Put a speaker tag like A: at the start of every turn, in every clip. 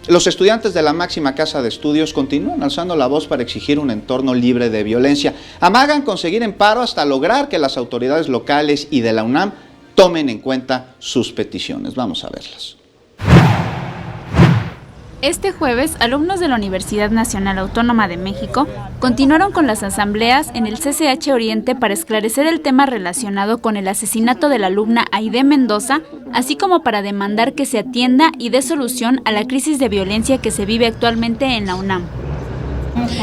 A: Los estudiantes de la máxima casa de estudios continúan alzando la voz para exigir un entorno libre de violencia. Amagan conseguir amparo hasta lograr que las autoridades locales y de la UNAM tomen en cuenta sus peticiones. Vamos a verlas.
B: Este jueves, alumnos de la Universidad Nacional Autónoma de México continuaron con las asambleas en el CCH Oriente para esclarecer el tema relacionado con el asesinato de la alumna Aide Mendoza, así como para demandar que se atienda y dé solución a la crisis de violencia que se vive actualmente en la UNAM.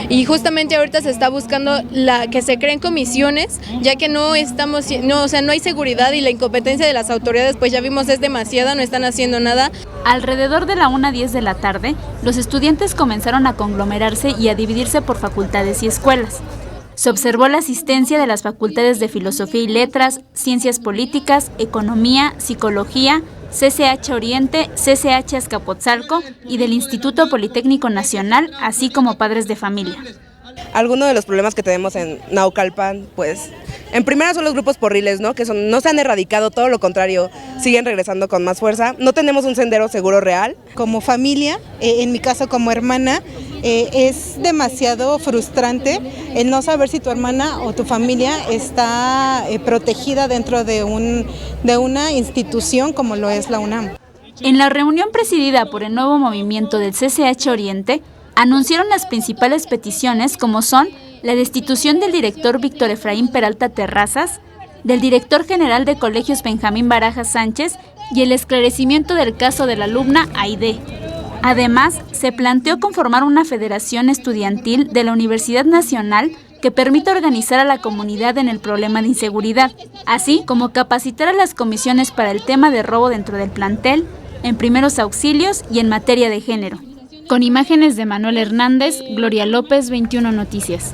C: Y justamente ahorita se está buscando que se creen comisiones, ya que no hay seguridad y la incompetencia de las autoridades, pues ya vimos, es demasiada, no están haciendo nada.
B: Alrededor de la 1:10 de la tarde, los estudiantes comenzaron a conglomerarse y a dividirse por facultades y escuelas. Se observó la asistencia de las facultades de Filosofía y Letras, Ciencias Políticas, Economía, Psicología, CCH Oriente, CCH Azcapotzalco y del Instituto Politécnico Nacional, así como padres de familia.
D: Algunos de los problemas que tenemos en Naucalpan, pues, en primera son los grupos porriles, ¿no? Que no se han erradicado, todo lo contrario, siguen regresando con más fuerza. No tenemos un sendero seguro real.
E: Como familia, en mi caso como hermana, es demasiado frustrante el no saber si tu hermana o tu familia está protegida dentro de una institución como lo es la UNAM.
B: En la reunión presidida por el nuevo movimiento del CCH Oriente, anunciaron las principales peticiones, como son la destitución del director Víctor Efraín Peralta Terrazas, del director general de colegios Benjamín Barajas Sánchez y el esclarecimiento del caso de la alumna Aide. Además, se planteó conformar una federación estudiantil de la Universidad Nacional que permita organizar a la comunidad en el problema de inseguridad, así como capacitar a las comisiones para el tema de robo dentro del plantel, en primeros auxilios y en materia de género. Con imágenes de Manuel Hernández, Gloria López, 21 Noticias.